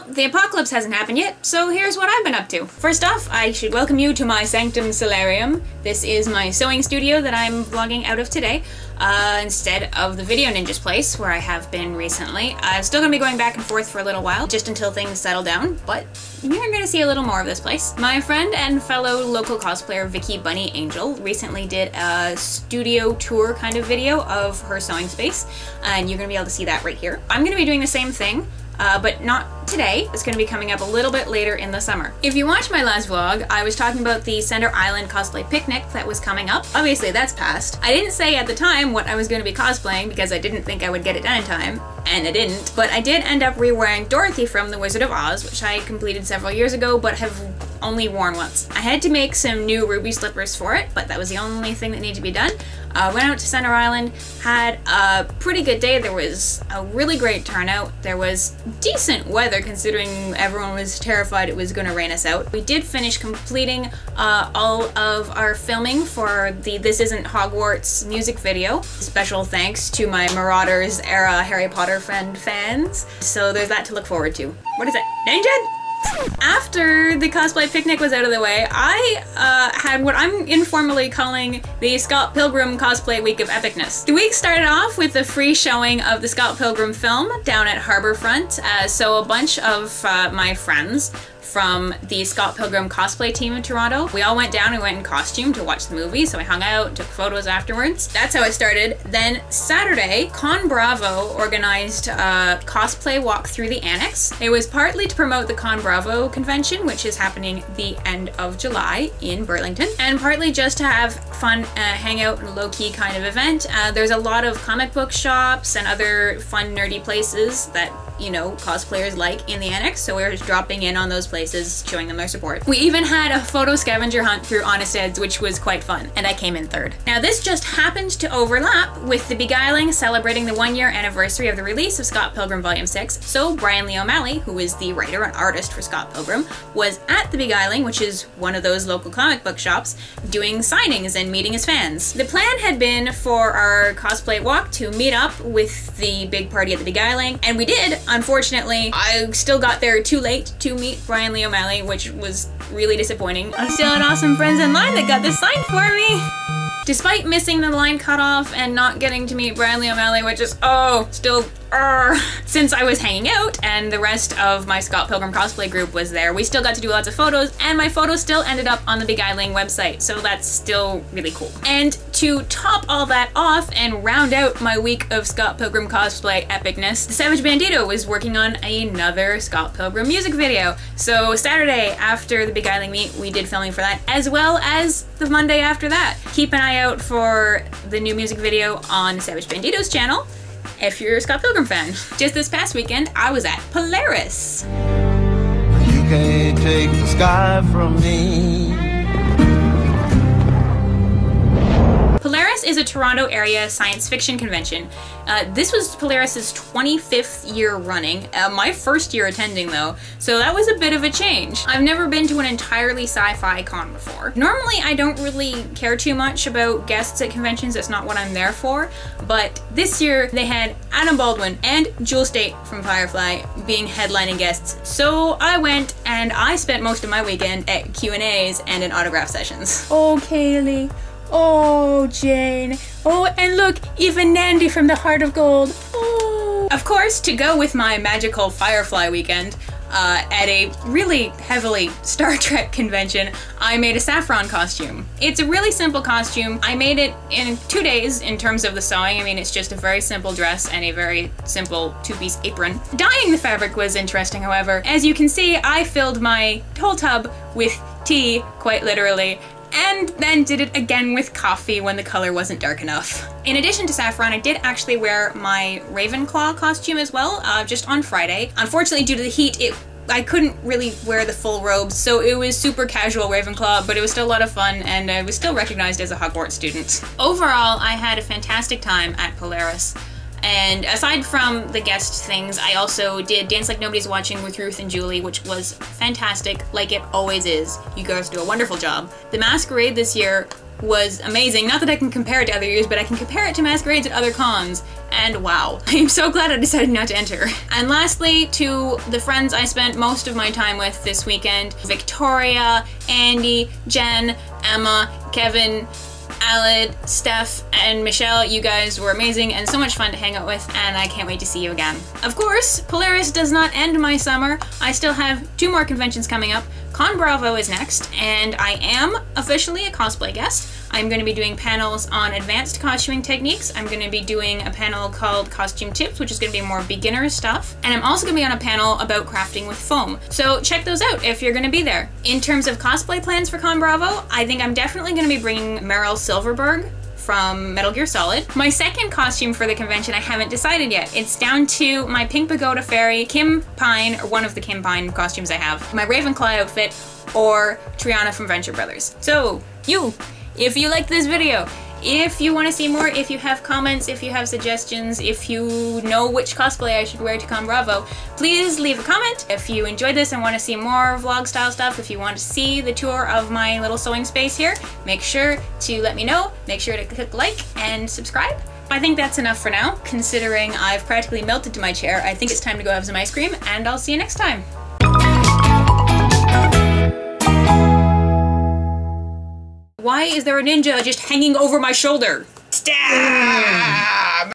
Well, the apocalypse hasn't happened yet, so here's what I've been up to. First off, I should welcome you to my Sanctum Solarium. This is my sewing studio that I'm vlogging out of today, instead of the Video Ninja's place, where I have been recently. I'm still gonna be going back and forth for a little while, just until things settle down, but you're gonna see a little more of this place. My friend and fellow local cosplayer Vicky Bunny Angel recently did a studio tour kind of video of her sewing space, and you're gonna be able to see that right here. I'm gonna be doing the same thing, but not today. It's going to be coming up a little bit later in the summer. If you watched my last vlog, I was talking about the Center Island cosplay picnic that was coming up. Obviously that's past. I didn't say at the time what I was going to be cosplaying because I didn't think I would get it done in time, and I didn't, but I did end up re-wearing Dorothy from The Wizard of Oz, which I completed several years ago but have only worn once. I had to make some new ruby slippers for it, but that was the only thing that needed to be done. Went out to Center Island, had a pretty good day. There was a really great turnout. There was decent weather considering everyone was terrified it was going to rain us out. We did finish completing all of our filming for the This Isn't Hogwarts music video. Special thanks to my Marauders era Harry Potter fans. So there's that to look forward to. What is it? Ninja? After the cosplay picnic was out of the way, I had what I'm informally calling the Scott Pilgrim Cosplay Week of Epicness. The week started off with a free showing of the Scott Pilgrim film down at Harbourfront, so a bunch of my friends from the Scott Pilgrim cosplay team in Toronto. We all went down and went in costume to watch the movie, so we hung out and took photos afterwards. That's how it started. Then Saturday, Con Bravo organized a cosplay walk through the Annex. It was partly to promote the Con Bravo convention, which is happening the end of July in Burlington, and partly just to have fun, hangout and low-key kind of event. There's a lot of comic book shops and other fun nerdy places that, you know, cosplayers like in the Annex, so we were just dropping in on those places, showing them their support. We even had a photo scavenger hunt through Honest Ed's, which was quite fun, and I came in third. Now this just happened to overlap with the Beguiling celebrating the 1-year anniversary of the release of Scott Pilgrim Volume 6, so Brian Lee O'Malley, who is the writer and artist for Scott Pilgrim, was at the Beguiling, which is one of those local comic book shops, doing signings and meeting his fans. The plan had been for our cosplay walk to meet up with the big party at the Beguiling, and we did. Unfortunately, I still got there too late to meet Brian Lee O'Malley, which was really disappointing. I still had awesome friends in line that got this signed for me. Despite missing the line cutoff and not getting to meet Brian Lee O'Malley, which is, still since I was hanging out and the rest of my Scott Pilgrim cosplay group was there, we still got to do lots of photos, and my photos still ended up on the Beguiling website, so that's still really cool. And to top all that off and round out my week of Scott Pilgrim cosplay epicness, the Savage Bandito was working on another Scott Pilgrim music video. So Saturday after the Beguiling meet, we did filming for that, as well as the Monday after that. Keep an eye out for the new music video on Savage Bandito's channel if you're a Scott Pilgrim fan. Just this past weekend, I was at Polaris. You can't take the sky from me. Polaris is a Toronto area science fiction convention. This was Polaris's 25th year running, my first year attending though, so that was a bit of a change. I've never been to an entirely sci-fi con before. Normally I don't really care too much about guests at conventions, that's not what I'm there for, but this year they had Adam Baldwin and Jewel State from Firefly being headlining guests, so I went and I spent most of my weekend at Q&As and in autograph sessions. Oh, Kaylee. Oh, Jane. Oh, and look, even Nandy from the Heart of Gold. Oh. Of course, to go with my magical Firefly weekend, at a really heavily Star Trek convention, I made a saffron costume. It's a really simple costume. I made it in 2 days in terms of the sewing. I mean, it's just a very simple dress and a very simple 2-piece apron. Dyeing the fabric was interesting, however. As you can see, I filled my whole tub with tea, quite literally, and then did it again with coffee when the color wasn't dark enough. In addition to saffron, I did actually wear my Ravenclaw costume as well, just on Friday. Unfortunately, due to the heat, I couldn't really wear the full robes, so it was super casual Ravenclaw, but it was still a lot of fun, and I was still recognized as a Hogwarts student. Overall, I had a fantastic time at Polaris. And aside from the guest things, I also did Dance Like Nobody's Watching with Ruth and Julie, which was fantastic, like it always is. You guys do a wonderful job. The masquerade this year was amazing. Not that I can compare it to other years, but I can compare it to masquerades at other cons. and wow, I am so glad I decided not to enter. And lastly, to the friends I spent most of my time with this weekend, Victoria, Andy, Jen, Emma, Kevin, Aled, Steph, and Michelle, you guys were amazing and so much fun to hang out with, and I can't wait to see you again. Of course, Polaris does not end my summer. I still have 2 more conventions coming up. Con Bravo is next, and I am officially a cosplay guest. I'm going to be doing panels on advanced costuming techniques. I'm going to be doing a panel called Costume Tips, which is going to be more beginner stuff. And I'm also going to be on a panel about crafting with foam. So check those out if you're going to be there. In terms of cosplay plans for Con Bravo, I think I'm definitely going to be bringing Meryl Silverberg from Metal Gear Solid. My second costume for the convention I haven't decided yet. It's down to my Pink Pagoda Fairy, Kim Pine, or one of the Kim Pine costumes I have, my Ravenclaw outfit, or Triana from Venture Brothers. So, if you liked this video, if you want to see more, if you have comments, if you have suggestions, if you know which cosplay I should wear to Con Bravo, please leave a comment. If you enjoyed this and want to see more vlog style stuff, if you want to see the tour of my little sewing space here, make sure to let me know. Make sure to click like and subscribe. I think that's enough for now, considering I've practically melted to my chair. I think it's time to go have some ice cream, and I'll see you next time. Why is there a ninja just hanging over my shoulder? Stab!